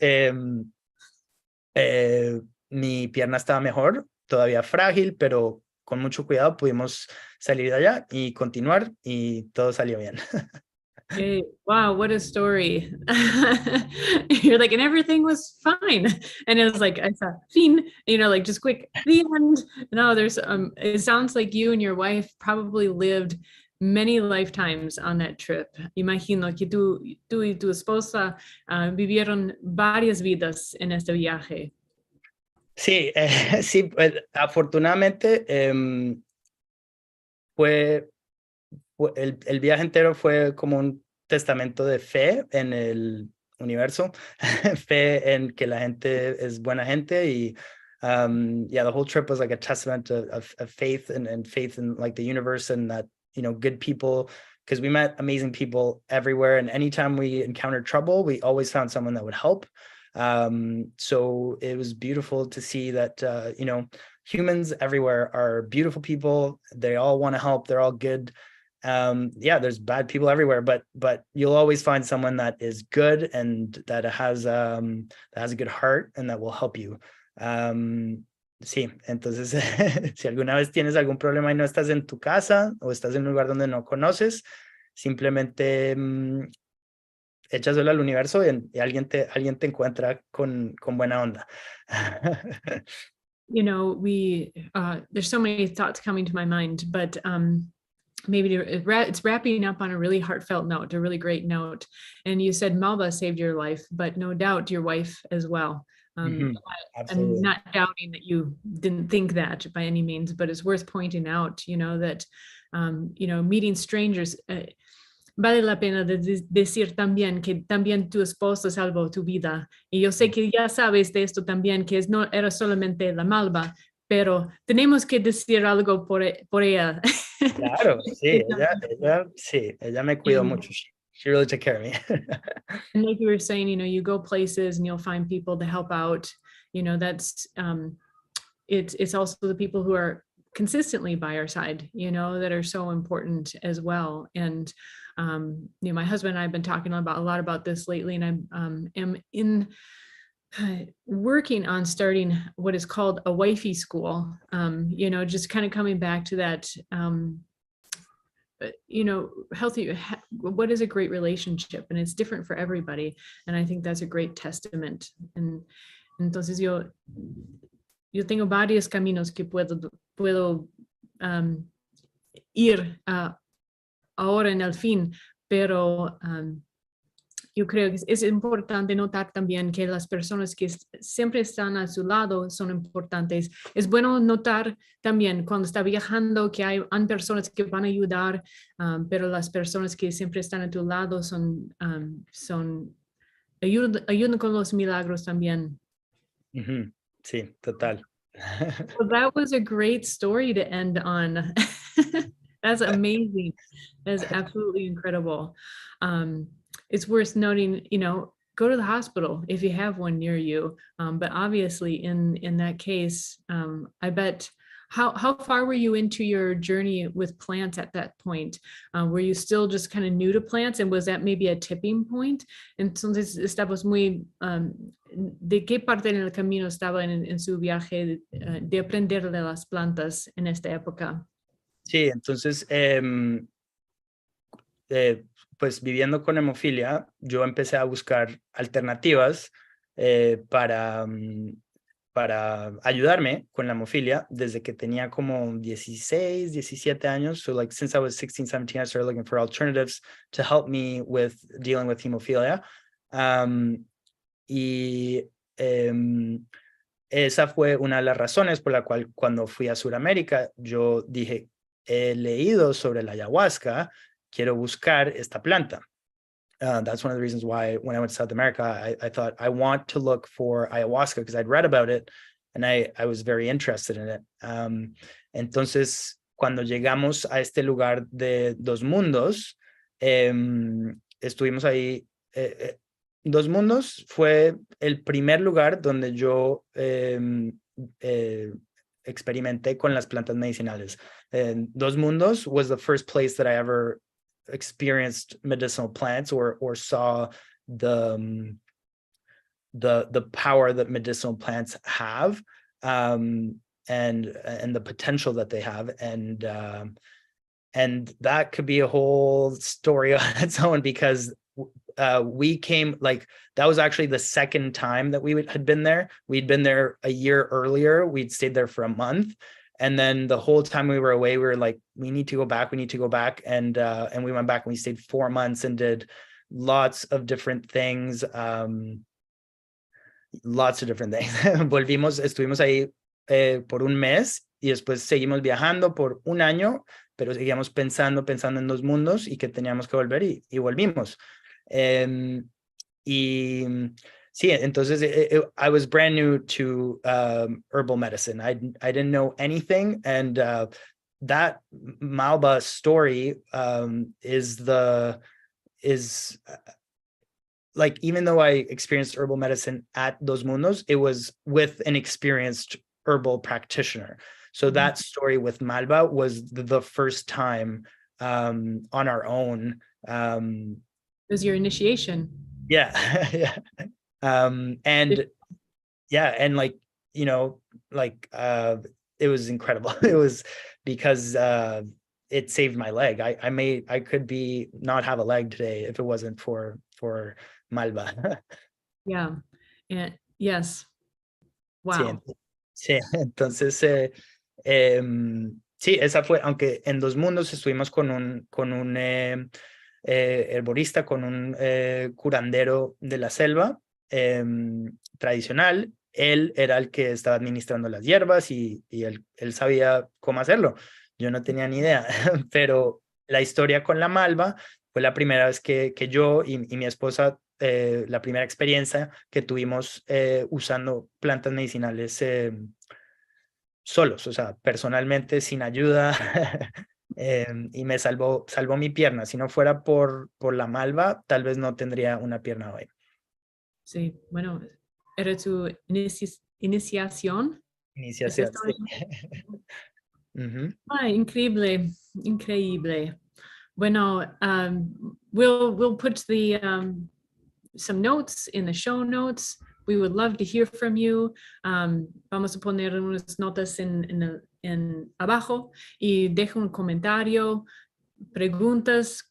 mi pierna estaba mejor, todavía frágil, pero con mucho cuidado pudimos salir de allá y continuar, y todo salió bien. Hey, wow, what a story. You're like, and everything was fine. And it was like, I saw fin, like just quick, the end. No, there's, it sounds like you and your wife probably lived many lifetimes on that trip. Imagino que tú y tu esposa vivieron varias vidas en este viaje. Sí, sí, pues, afortunadamente el viaje entero fue como un testamento de fe en el universo, fe en que la gente es buena gente, y yeah, the whole trip was like a testament of faith and faith in like the universe, and that, good people, because we met amazing people everywhere, and anytime we encountered trouble, we always found someone that would help. So it was beautiful to see that, humans everywhere are beautiful people. They all want to help. They're all good. Yeah, there's bad people everywhere, but you'll always find someone that is good and that has a good heart and that will help you. Sí, entonces, si alguna vez tienes algún problema y no estás en tu casa o estás en un lugar donde no conoces, simplemente échaselo al universo y alguien te encuentra con buena onda. There's so many thoughts coming to my mind, but maybe it's wrapping up on a really heartfelt note, a really great note. And you said Malva saved your life, but no doubt your wife as well. I'm not doubting that you didn't think that by any means, but it's worth pointing out, that, meeting strangers, vale la pena decir también que también tu esposo salvó tu vida. Y yo sé que ya sabes de esto también, que no era solamente la Malva, pero tenemos que decir algo por ella. Claro, sí, ella me cuidó mucho. She really took care of me. And like you were saying, you go places and you'll find people to help out. That's it's also the people who are consistently by our side, that are so important as well. And my husband and I have been talking a lot about this lately, and I am working on starting what is called a wifey school. Just kind of coming back to that. Healthy, what is a great relationship, and it's different for everybody, and I think that's a great testament. And entonces yo tengo varios caminos que puedo ir ahora en el fin, pero yo creo que es importante notar también que las personas que siempre están a su lado son importantes. Es bueno notar también cuando está viajando que hay personas que van a ayudar, pero las personas que siempre están a tu lado ayudan con los milagros también. Sí, total. Well, that was a great story to end on. That's amazing. That's absolutely incredible. It's worth noting, go to the hospital if you have one near you. But obviously in that case, I bet How far were you into your journey with plants at that point? Were you still just kind of new to plants, and was that maybe a tipping point? Entonces, estabas muy, ¿de qué parte en el camino estaba en su viaje de aprender de las plantas en esta época? Sí, entonces, pues viviendo con hemofilia, yo empecé a buscar alternativas para ayudarme con la hemofilia desde que tenía como 16, 17 años. So like since I was 16, 17, I started looking for alternatives to help me with dealing with hemophilia. Esa fue una de las razones por la cual cuando fui a Sudamérica, yo dije, he leído sobre la ayahuasca, quiero buscar esta planta. That's one of the reasons why when I went to South America, I thought I want to look for ayahuasca because I'd read about it and I was very interested in it. Entonces, cuando llegamos a este lugar de Dos Mundos, estuvimos ahí. Dos Mundos fue el primer lugar donde yo experimenté con las plantas medicinales. Dos Mundos was the first place that I ever experienced medicinal plants or saw the power that medicinal plants have, and the potential that they have, and that could be a whole story on its own, because we came, like, that was actually the second time that we had been there. We'd been there a year earlier. We'd stayed there for a month. And then the whole time we were away, we were like, we need to go back. We need to go back. And we went back and we stayed 4 months and did lots of different things. Lots of different things. Estuvimos ahí por un mes y después seguimos viajando por un año, pero seguíamos pensando en Dos Mundos y que teníamos que volver y volvimos. Y sí, entonces I was brand new to herbal medicine. I didn't know anything, and that Malva story is like, even though I experienced herbal medicine at Dos Mundos, it was with an experienced herbal practitioner. So that story with Malva was the first time on our own. It was your initiation. Yeah. Yeah. And yeah, and like, you know, like it was incredible. It was because it saved my leg. I could be not have a leg today if it wasn't for Malva. Yeah. And yes. Wow. Sí, entonces sí, esa fue, aunque en Dos Mundos estuvimos con un herborista, con un curandero de la selva tradicional. Él era el que estaba administrando las hierbas y él sabía cómo hacerlo. Yo no tenía ni idea, pero la historia con la Malva fue la primera vez que yo y mi esposa, la primera experiencia que tuvimos usando plantas medicinales solos, o sea, personalmente, sin ayuda. Y me salvó mi pierna. Si no fuera por la Malva, tal vez no tendría una pierna hoy. Sí, bueno, era tu iniciación. Iniciación. Sí. Ay, increíble, increíble. Bueno, we'll put the some notes in the show notes. We would love to hear from you. Vamos a poner unas notas en abajo y deja un comentario, preguntas,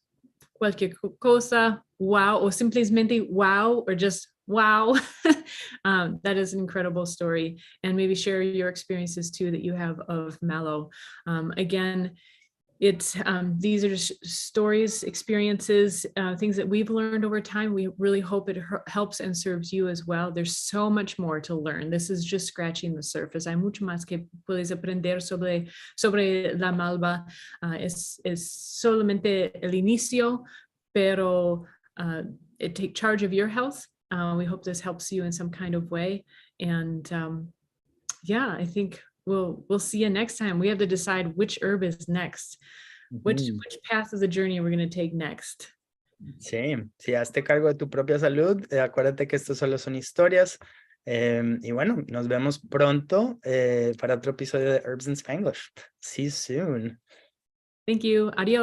cualquier cosa, wow, or simplemente wow, or just wow. That is an incredible story. And maybe share your experiences too that you have of Mallow. Again, it's these are stories, experiences, things that we've learned over time. We really hope it helps and serves you as well. There's so much more to learn. This is just scratching the surface. Hay mucho más que puedes aprender sobre la Malva. Es solamente el inicio, pero take charge of your health. We hope this helps you in some kind of way. And yeah, I think we'll see you next time. We have to decide which herb is next, which path of the journey we're going to take next. Sí, hazte cargo de tu propia salud. Acuérdate que esto solo son historias. Y bueno, nos vemos pronto para otro episodio de Herbs in Spanglish. See you soon. Thank you. Adios.